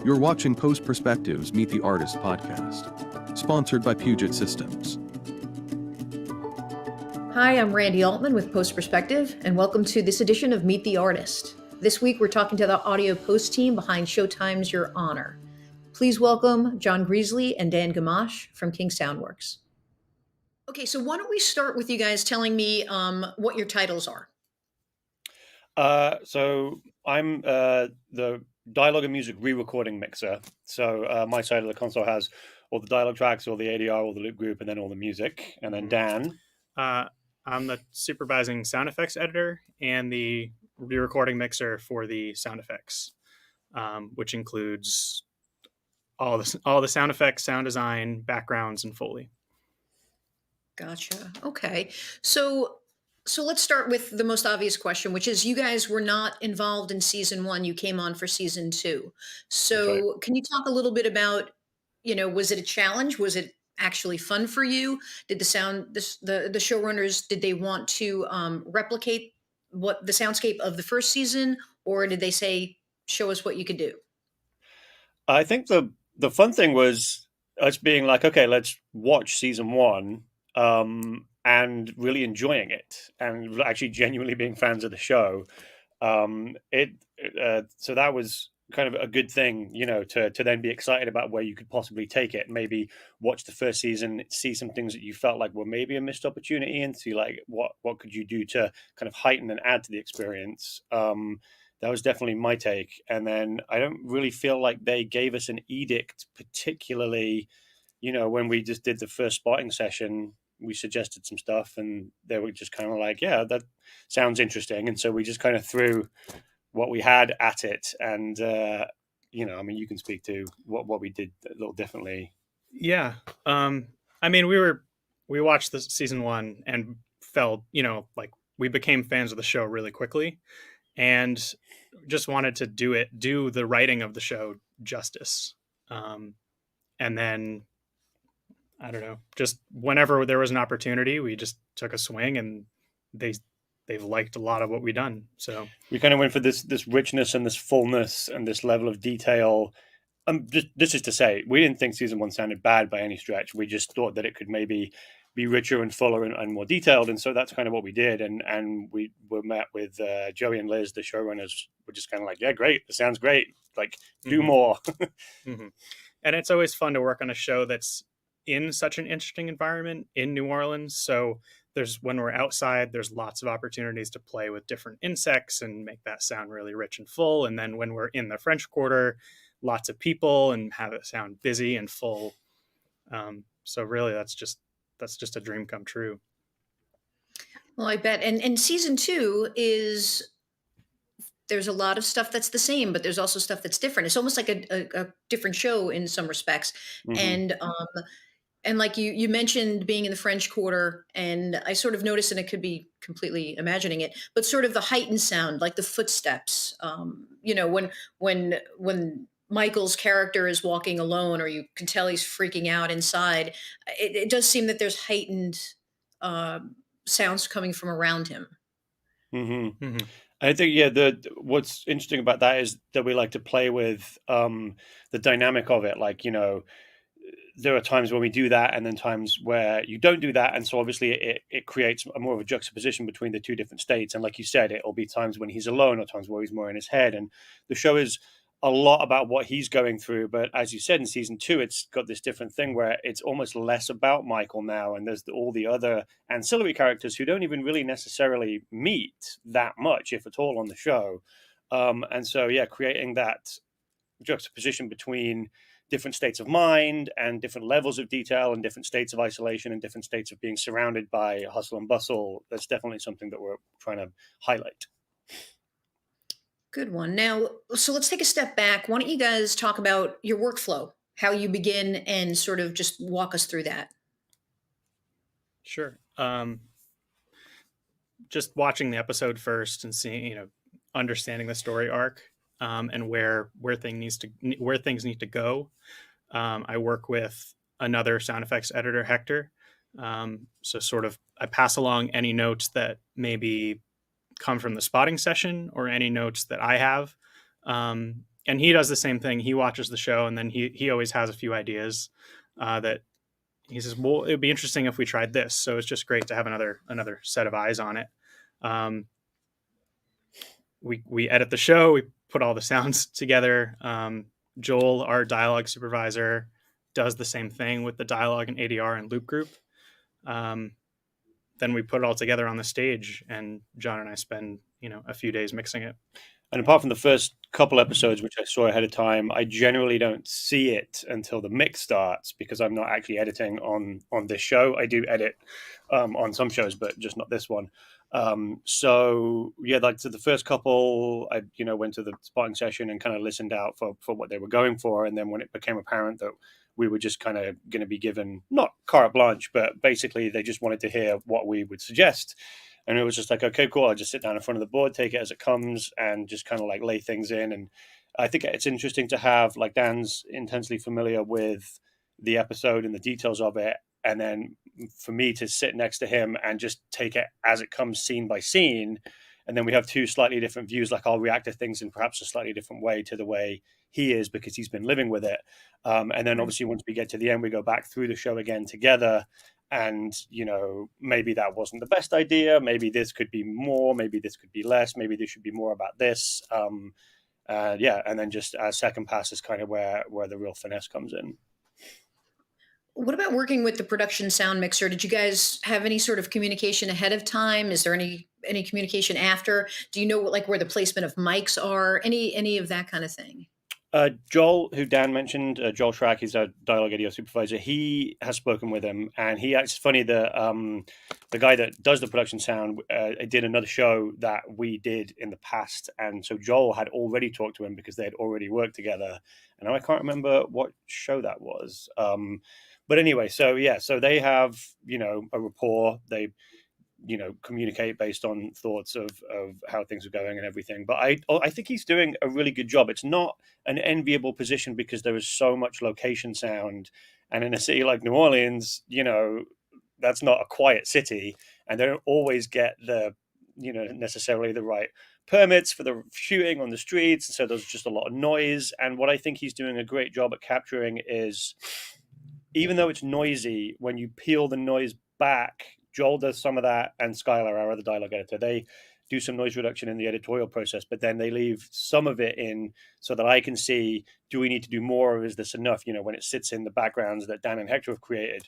You're watching postPerspective's Meet the Artist podcast, sponsored by Puget Systems. Hi, I'm Randi Altman with postPerspective, and welcome to this edition of Meet the Artist. This week, we're talking to the audio post team behind Showtime's Your Honor. Please welcome Jon Greasley and Dan Gamache from King Soundworks. Okay, so why don't we start with you guys telling me what your titles are? So I'm the dialogue and music re-recording mixer. So my side of the console has all the dialogue tracks, all the ADR, all the loop group, and then all the music. And then Dan. I'm the supervising sound effects editor and the re-recording mixer for the sound effects, which includes all the sound effects, sound design, backgrounds, and Foley. Gotcha. Okay. So let's start with the most obvious question, which is you guys were not involved in season 1. You came on for season 2. So Can you talk a little bit about, was it a challenge? Was it actually fun for you? Did the showrunners, did they want to replicate what the soundscape of the first season, or did they say, show us what you could do? I think the fun thing was us being like, okay, let's watch season 1. And really enjoying it and actually genuinely being fans of the show. So that was kind of a good thing, to then be excited about where you could possibly take it. Maybe watch the first season, see some things that you felt like were maybe a missed opportunity, and see like what could you do to kind of heighten and add to the experience. That was definitely my take. And then I don't really feel like they gave us an edict, particularly, when we just did the first spotting session. We suggested some stuff and they were just kind of like, yeah, that sounds interesting. And so we just kind of threw what we had at it. And, you can speak to what we did a little differently. Yeah. We watched the season 1 and felt, like we became fans of the show really quickly and just wanted to do the writing of the show justice. And then, I don't know, just whenever there was an opportunity, we just took a swing, and they've liked a lot of what we've done. So we kind of went for this richness and this fullness and this level of detail. This is to say, we didn't think season 1 sounded bad by any stretch. We just thought that it could maybe be richer and fuller and more detailed. And so that's kind of what we did. And we were met with Joey and Liz, the showrunners, were just kind of like, yeah, great. This sounds great. Like, do more. Mm-hmm. And it's always fun to work on a show that's in such an interesting environment in New Orleans. So when we're outside, there's lots of opportunities to play with different insects and make that sound really rich and full. And then when we're in the French Quarter, lots of people and have it sound busy and full. So really that's just a dream come true. Well, I bet. And season 2 there's a lot of stuff that's the same, but there's also stuff that's different. It's almost like a different show in some respects. Mm-hmm. And like you mentioned being in the French Quarter, and I sort of noticed, and it could be completely imagining it, but sort of the heightened sound, like the footsteps, when Michael's character is walking alone, or you can tell he's freaking out inside, it does seem that there's heightened sounds coming from around him. Mm-hmm. Mm-hmm. I think, what's interesting about that is that we like to play with the dynamic of it. Like, there are times when we do that and then times where you don't do that. And so obviously it creates more of a juxtaposition between the two different states. And like you said, it'll be times when he's alone or times where he's more in his head. And the show is a lot about what he's going through. But as you said, in season 2, it's got this different thing where it's almost less about Michael now. And there's all the other ancillary characters who don't even really necessarily meet that much, if at all, on the show. And so, creating that juxtaposition between different states of mind and different levels of detail and different states of isolation and different states of being surrounded by hustle and bustle. That's definitely something that we're trying to highlight. Good one. Now, so let's take a step back. Why don't you guys talk about your workflow, how you begin, and sort of just walk us through that? Sure. Just watching the episode first and seeing, understanding the story arc. And where things need to go. I work with another sound effects editor, Hector. So sort of I pass along any notes that maybe come from the spotting session or any notes that I have. and he does the same thing. He watches the show, and then he always has a few ideas that he says, well, it would be interesting if we tried this. So it's just great to have another set of eyes on it. We edit the show, we put all the sounds together. Joel, our dialogue supervisor, does the same thing with the dialogue and ADR and loop group. Then we put it all together on the stage, and John and I spend a few days mixing it. And apart from the first couple episodes, which I saw ahead of time, I generally don't see it until the mix starts because I'm not actually editing on this show. I do edit on some shows, but just not this one. So yeah, like to the first couple, I went to the spotting session and kind of listened out for what they were going for, and then when it became apparent that we were just kind of going to be given not carte blanche, but basically they just wanted to hear what we would suggest. And it was just like, okay, cool. I'll just sit down in front of the board, take it as it comes, and just kind of like lay things in. And I think it's interesting to have, like, Dan's intensely familiar with the episode and the details of it. And then for me to sit next to him and just take it as it comes, scene by scene. And then we have two slightly different views. Like, I'll react to things in perhaps a slightly different way to the way he is because he's been living with it. And then obviously once we get to the end, we go back through the show again together. And, maybe that wasn't the best idea. Maybe this could be more. Maybe this could be less. Maybe this should be more about this. Yeah. And then just our second pass is kind of where the real finesse comes in. What about working with the production sound mixer? Did you guys have any sort of communication ahead of time? Is there any communication after? Do you know like where the placement of mics are? Any of that kind of thing? Joel, who Dan mentioned, Joel Schrack, he's our dialogue ADR supervisor. He has spoken with him, and it's funny, the guy that does the production sound did another show that we did in the past, and so Joel had already talked to him because they had already worked together, and now I can't remember what show that was. But anyway, so yeah, so they have a rapport. They communicate based on thoughts of how things are going and everything. But I think he's doing a really good job. It's not an enviable position because there is so much location sound, and in a city like New Orleans, that's not a quiet city, and they don't always get the necessarily the right permits for the shooting on the streets, and so there's just a lot of noise. And what I think he's doing a great job at capturing is, even though it's noisy, when you peel the noise back, Joel does some of that, and Skylar, our other dialogue editor, they do some noise reduction in the editorial process, but then they leave some of it in so that I can see, do we need to do more, or is this enough, when it sits in the backgrounds that Dan and Hector have created.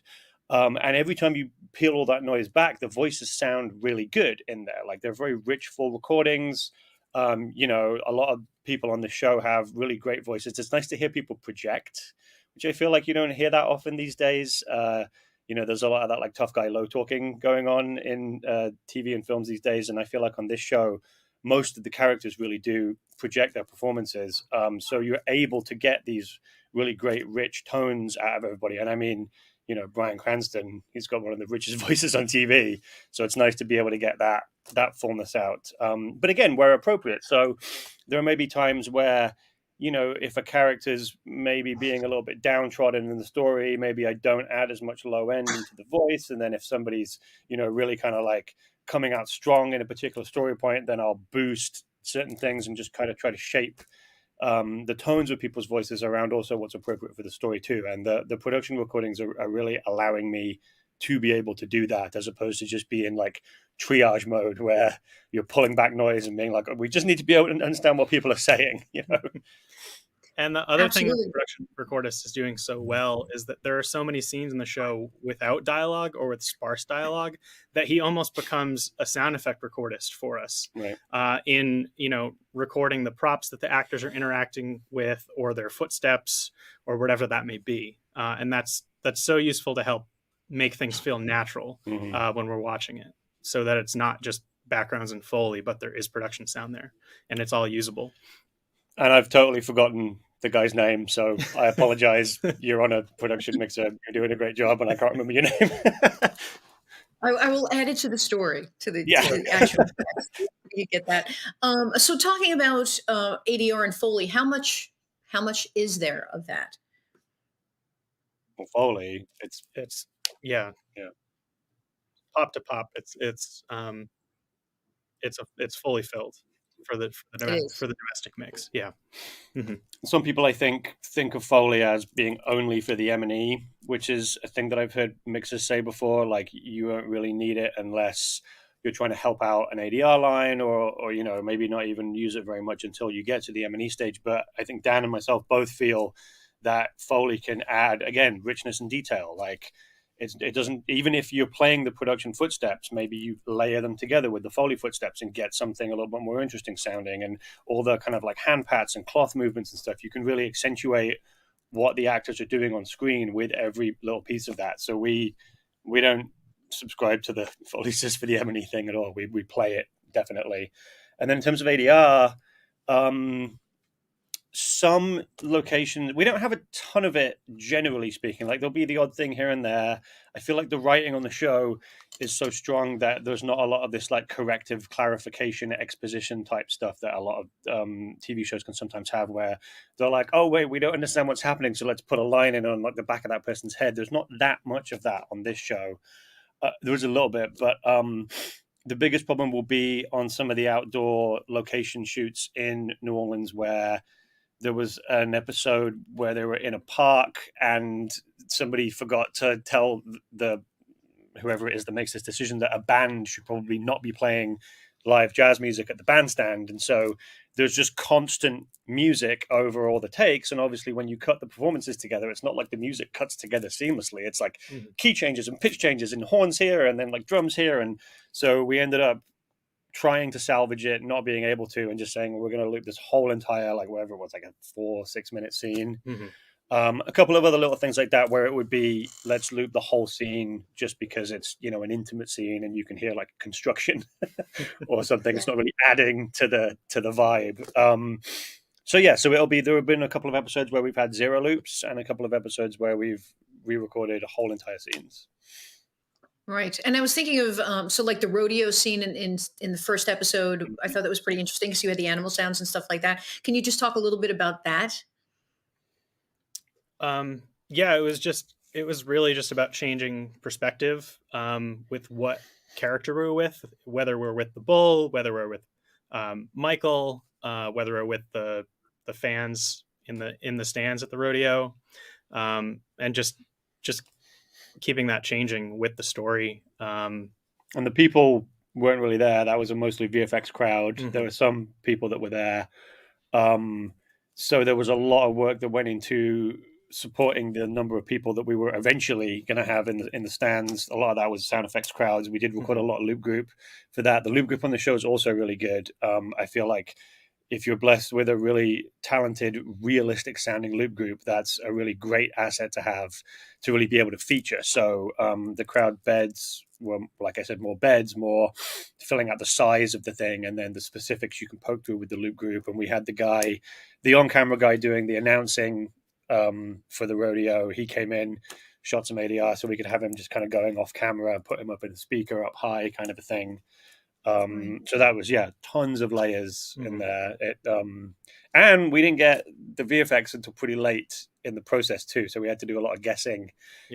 And every time you peel all that noise back, the voices sound really good in there. Like, they're very rich, full recordings. A lot of people on the show have really great voices. It's nice to hear people project, which I feel like you don't hear that often these days. There's a lot of that like tough guy low talking going on in TV and films these days. And I feel like on this show, most of the characters really do project their performances. So you're able to get these really great, rich tones out of everybody. And I mean, Bryan Cranston, he's got one of the richest voices on TV. So it's nice to be able to get that fullness out. But again, where appropriate. So there may be times where, if a character's maybe being a little bit downtrodden in the story, maybe I don't add as much low end into the voice. And then if somebody's, really kind of like coming out strong in a particular story point, then I'll boost certain things and just kind of try to shape the tones of people's voices around also what's appropriate for the story too. And the production recordings are really allowing me to be able to do that, as opposed to just be in like triage mode where you're pulling back noise and being like, we just need to be able to understand what people are saying, And the other thing that Absolutely. the production recordist is doing so well is that there are so many scenes in the show without dialogue or with sparse dialogue that he almost becomes a sound effect recordist for us. Right. In recording the props that the actors are interacting with, or their footsteps, or whatever that may be. And that's so useful to help make things feel natural when we're watching it, so that it's not just backgrounds and Foley, but there is production sound there, and it's all usable. And I've totally forgotten the guy's name, so I apologize. You're on a production mixer. You're doing a great job, and I can't remember your name. I will add it to the story, to the Yeah. actual text. You get that. So talking about ADR and Foley, how much is there of that? Well, Foley, it's Yeah. Pop to pop, it's fully filled. for the It is. domestic mix. Yeah. Mhm. Some people, I think of Foley as being only for the M&E, which is a thing that I've heard mixers say before. Like, you don't really need it unless you're trying to help out an ADR line, or maybe not even use it very much until you get to the M&E stage. But I think Dan and myself both feel that Foley can add, again, richness and detail. Like, it doesn't, even if you're playing the production footsteps, maybe you layer them together with the Foley footsteps and get something a little bit more interesting sounding, and all the kind of like hand pats and cloth movements and stuff. You can really accentuate what the actors are doing on screen with every little piece of that. So we don't subscribe to the Foley just for the M&E thing at all. We play it, definitely. And then in terms of ADR, some locations, we don't have a ton of it, generally speaking. Like, there'll be the odd thing here and there. I feel like the writing on the show is so strong that there's not a lot of this like corrective clarification exposition type stuff that a lot of TV shows can sometimes have, where they're like, oh wait, we don't understand what's happening, so let's put a line in on like the back of that person's head. There's not that much of that on this show. There was a little bit, but the biggest problem will be on some of the outdoor location shoots in New Orleans, where there was an episode where they were in a park and somebody forgot to tell whoever it is that makes this decision that a band should probably not be playing live jazz music at the bandstand. And so there's just constant music over all the takes. And obviously when you cut the performances together, it's not like the music cuts together seamlessly. It's like key changes and pitch changes and horns here and then like drums here. And so we ended up trying to salvage it, not being able to, and just saying, we're going to loop this whole entire, like whatever it was, like a 4-6 minute scene. A couple of other little things like that, where it would be, let's loop the whole scene just because it's, an intimate scene and you can hear like construction or something. It's not really adding to the vibe. So there have been a couple of episodes where we've had 0 loops and a couple of episodes where we've re-recorded whole entire scenes. Right. And I was thinking of, so like the rodeo scene in the first episode, I thought that was pretty interesting because you had the animal sounds and stuff like that. Can you just talk a little bit about that? Yeah, it was really just about changing perspective with what character we're with, whether we're with the bull, whether we're with Michael, whether we're with the fans in the stands at the rodeo, and just keeping that changing with the story. And the people weren't really there. That was a mostly VFX crowd. There were some people that were there. So there was a lot of work that went into supporting the number of people that we were eventually going to have in the stands. A lot of that was sound effects crowds. We did record a lot of loop group for that. The loop group on the show is also really good. I feel like if you're blessed with a really talented, realistic sounding loop group, that's a really great asset to have to really be able to feature. So the crowd beds were, like I said, more beds, more filling out the size of the thing, and then the specifics you can poke through with the loop group. And we had the on-camera guy doing the announcing for the rodeo. He came in, shot some ADR so we could have him just kind of going off camera, put him up in the speaker up high kind of a thing. So that was, tons of layers in there. And we didn't get the VFX until pretty late in the process too. So we had to do a lot of guessing.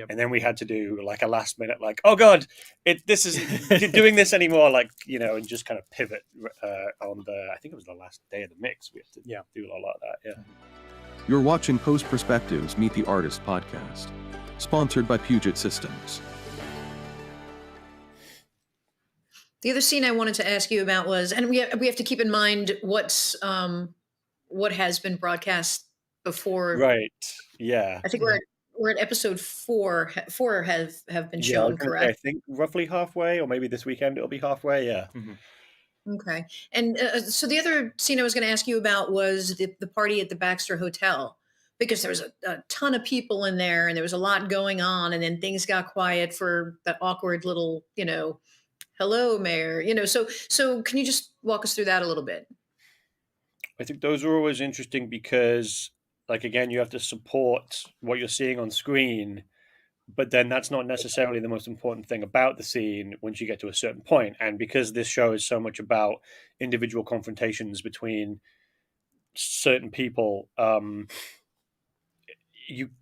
And then we had to do like a last minute, like, oh God, this isn't doing this anymore. Like, and just kind of pivot on I think it was the last day of the mix. We had to do a lot of that. Yeah. You're watching Post Perspectives Meet the Artist podcast, sponsored by Puget Systems. The other scene I wanted to ask you about was, and we have to keep in mind what has been broadcast before. Right. Yeah. I think we're at episode 4. 4 have been shown, correct? I think roughly halfway, or maybe this weekend it'll be halfway. Yeah. Okay. And so the other scene I was going to ask you about was the party at the Baxter Hotel, because there was a ton of people in there and there was a lot going on, and then things got quiet for that awkward little, hello, Mayor, so can you just walk us through that a little bit? I think those are always interesting because, like, again, you have to support what you're seeing on screen, but then that's not necessarily the most important thing about the scene once you get to a certain point. And because this show is so much about individual confrontations between certain people,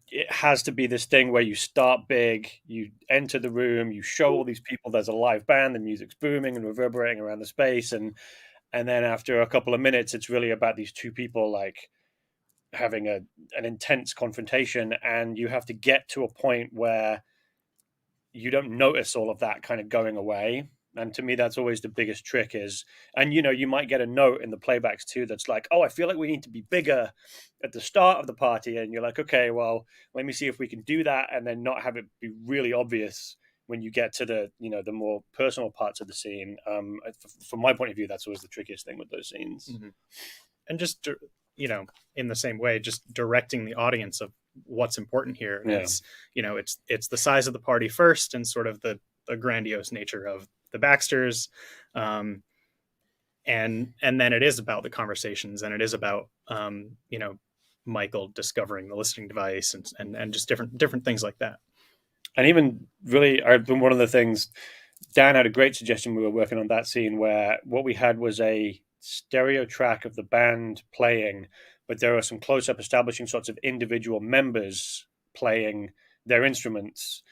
it has to be this thing where you start big, you enter the room, you show all these people there's a live band, the music's booming and reverberating around the space, and And then after a couple of minutes, it's really about these two people like having an intense confrontation, and you have to get to a point where you don't notice all of that kind of going away. And to me, that's always the biggest trick is, and you might get a note in the playbacks too that's like, oh, I feel like we need to be bigger at the start of the party. And you're like, okay, well, let me see if we can do that, and then not have it be really obvious when you get to the, the more personal parts of the scene. From my point of view, that's always the trickiest thing with those scenes. Mm-hmm. And just, in the same way, just directing the audience of what's important here. Yeah. It's the size of the party first, and sort of the grandiose nature of the Baxters, and then it is about the conversations, and it is about Michael discovering the listening device, and just different things like that. And even really, one of the things, Dan had a great suggestion. We were working on that scene where what we had was a stereo track of the band playing, but there are some close-up establishing shots of individual members playing their instruments.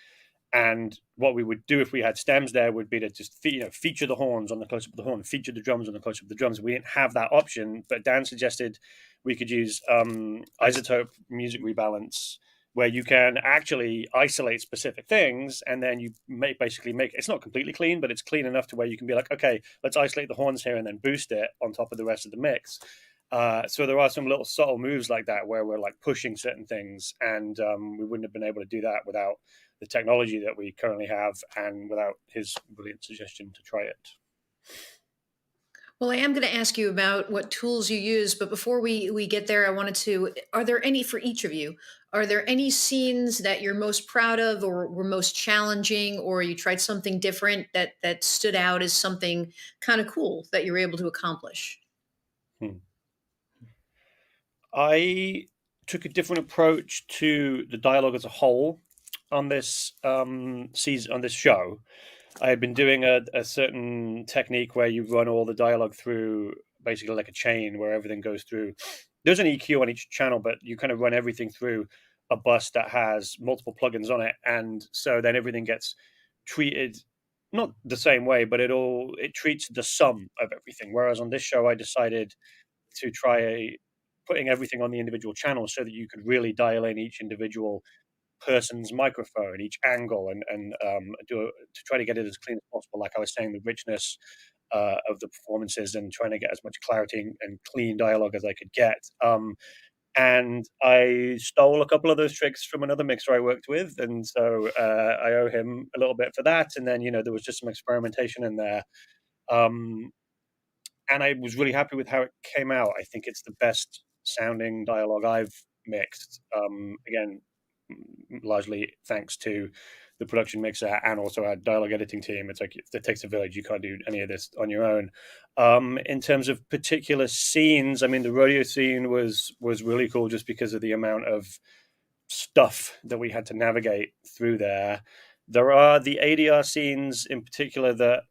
And what we would do if we had stems there would be to just feature the horns on the close-up of the horn, feature the drums on the close-up of the drums. We didn't have that option, but Dan suggested we could use isotope music rebalance, where you can actually isolate specific things, and then you basically make it's not completely clean, but it's clean enough to where you can be like, okay, let's isolate the horns here and then boost it on top of the rest of the mix. So there are some little subtle moves like that where we're like pushing certain things, and we wouldn't have been able to do that without the technology that we currently have, and without his brilliant suggestion to try it. Well, I am going to ask you about what tools you use, but before we get there, are there any for each of you? Are there any scenes that you're most proud of, or were most challenging, or you tried something different that stood out as something kind of cool that you were able to accomplish? I took a different approach to the dialogue as a whole on this season, on this show. I had been doing a certain technique where you run all the dialogue through basically like a chain where everything goes through. There's an EQ on each channel, but you kind of run everything through a bus that has multiple plugins on it. And so then everything gets treated not the same way, but it treats the sum of everything. Whereas on this show, I decided to try putting everything on the individual channels so that you could really dial in each individual person's microphone, each angle, and to try to get it as clean as possible. Like I was saying, the richness of the performances, and trying to get as much clarity and clean dialogue as I could get. And I stole a couple of those tricks from another mixer I worked with, and so I owe him a little bit for that. And then there was just some experimentation in there. And I was really happy with how it came out. I think it's the best sounding dialogue I've mixed. Again, largely thanks to the production mixer and also our dialogue editing team. It's like it takes a village. You can't do any of this on your own. In terms of particular scenes, I mean, the rodeo scene was really cool just because of the amount of stuff that we had to navigate through there. There are the ADR scenes in particular that,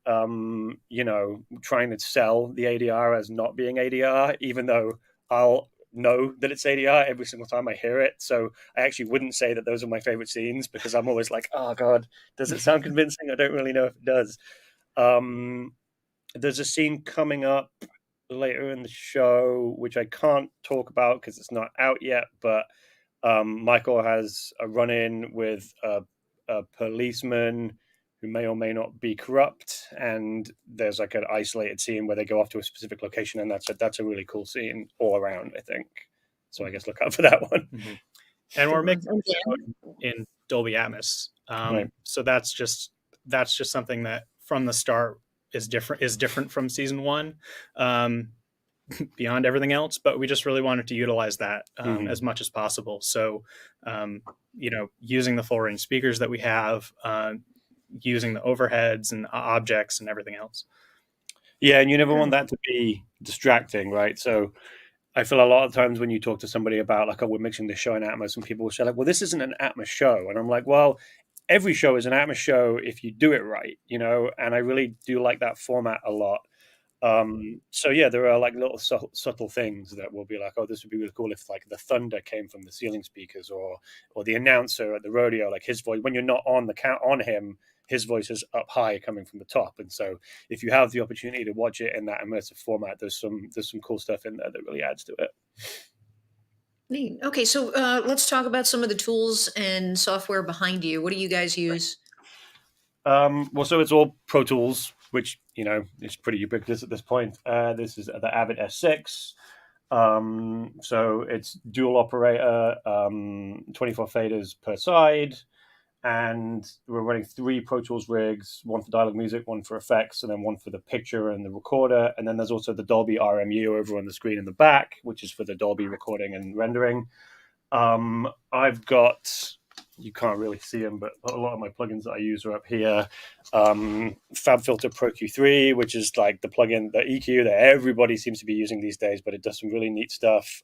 trying to sell the ADR as not being ADR, even though I'll know that it's ADR every single time I hear it. So I actually wouldn't say that those are my favorite scenes, because I'm always like, oh God, does it sound convincing? I don't really know if it does. There's a scene coming up later in the show, which I can't talk about because it's not out yet, but Michael has a run-in with a policeman who may or may not be corrupt, and there's like an isolated scene where they go off to a specific location, and that's a really cool scene all around, I think. So I guess look out for that one. Mm-hmm. And we're mixing in Dolby Atmos, Right. so that's just something that from the start is different from season one, beyond everything else. But we just really wanted to utilize that as much as possible. So using the full range speakers that we have, using the overheads and objects and everything else. Yeah, and you never want that to be distracting, right? So I feel a lot of times when you talk to somebody about like, oh, we're mixing this show in Atmos, and people will say like, well, this isn't an Atmos show. And I'm like, well, every show is an Atmos show if you do it right, and I really do like that format a lot. So yeah, there are like little subtle things that will be like, oh, this would be really cool if like the thunder came from the ceiling speakers, or the announcer at the rodeo, like his voice, when you're not on the count on him, his voice is up high coming from the top. And so if you have the opportunity to watch it in that immersive format, there's some cool stuff in there that really adds to it. Neat. Okay, so let's talk about some of the tools and software behind you. What do you guys use? Well, so it's all Pro Tools, which, is pretty ubiquitous at this point. This is the Avid S6. So it's dual operator, 24 faders per side. And we're running 3 Pro Tools rigs, one for dialogue music, one for effects, and then one for the picture and the recorder. And then there's also the Dolby RMU over on the screen in the back, which is for the Dolby recording and rendering. I've got, you can't really see them, but a lot of my plugins that I use are up here. FabFilter Pro Q3, which is like the plugin, the EQ that everybody seems to be using these days, but it does some really neat stuff.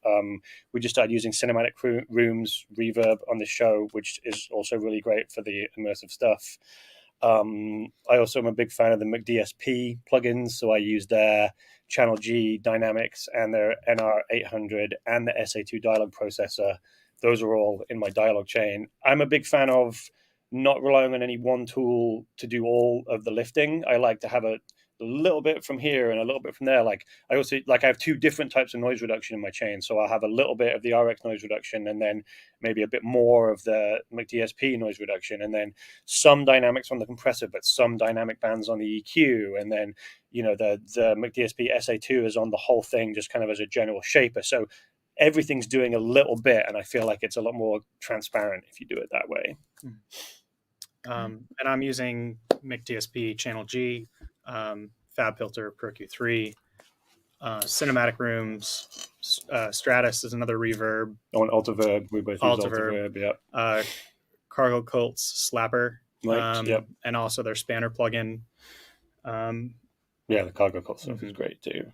We just started using Cinematic Rooms reverb on the show, which is also really great for the immersive stuff. I also am a big fan of the McDSP plugins, so I use their Channel G dynamics and their NR800 and the SA2 dialogue processor. Those are all in my dialogue chain. I'm a big fan of not relying on any one tool to do all of the lifting. I like to have a little bit from here and a little bit from there. Like I have 2 different types of noise reduction in my chain. So I'll have a little bit of the RX noise reduction and then maybe a bit more of the McDSP noise reduction, and then some dynamics on the compressor, but some dynamic bands on the EQ. And then, the McDSP SA2 is on the whole thing, just kind of as a general shaper. So everything's doing a little bit, and I feel like it's a lot more transparent if you do it that way. And I'm using McDSP Channel G, FabFilter Pro Q3, Cinematic Rooms, Stratus is another reverb. Oh, and Altiverb, we both use Altiverb, yeah. Cargo Cults Slapper, right, yep. And also their Spanner plugin. Yeah, the Cargo Cult stuff is great too.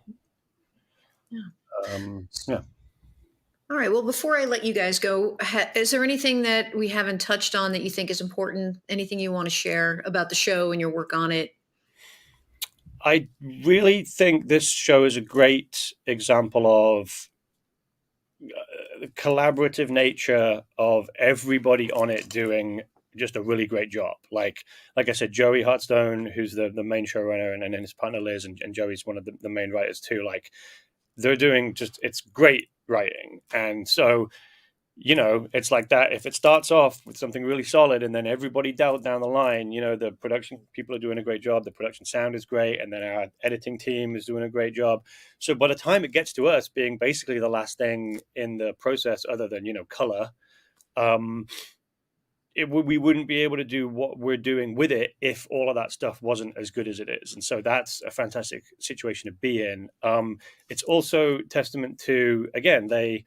Yeah. All right. Well, before I let you guys go, is there anything that we haven't touched on that you think is important? Anything you want to share about the show and your work on it? I really think this show is a great example of the collaborative nature of everybody on it doing just a really great job. Like I said, Joey Hartstone, who's the main showrunner, and then his partner Liz, and Joey's one of the main writers too. Like they're doing it's great writing. And so, it's like that. If it starts off with something really solid and then everybody down the line, the production people are doing a great job, the production sound is great, and then our editing team is doing a great job. So by the time it gets to us being basically the last thing in the process other than, color, we wouldn't be able to do what we're doing with it if all of that stuff wasn't as good as it is. And so that's a fantastic situation to be in. It's also testament to, again, they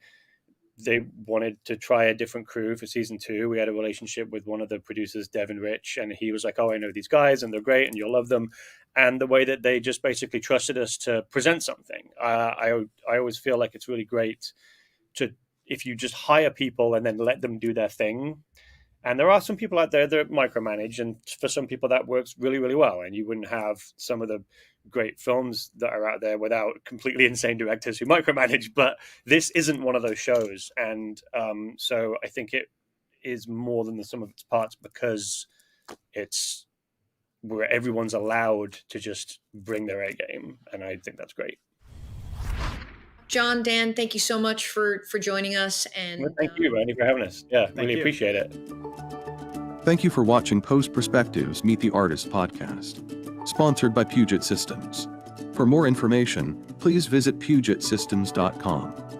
wanted to try a different crew for season 2. We had a relationship with one of the producers, Devin Rich, and he was like, oh, I know these guys and they're great and you'll love them. And the way that they just basically trusted us to present something. I always feel like it's really great if you just hire people and then let them do their thing. And there are some people out there that micromanage, and for some people that works really, really well. And you wouldn't have some of the great films that are out there without completely insane directors who micromanage. But this isn't one of those shows. And so I think it is more than the sum of its parts because it's where everyone's allowed to just bring their A game. And I think that's great. Jon, Dan, thank you so much for joining us. And well, thank you, Randy, for having us. Yeah, really appreciate it. Thank you for watching Post Perspectives Meet the Artist podcast, sponsored by Puget Systems. For more information, please visit PugetSystems.com.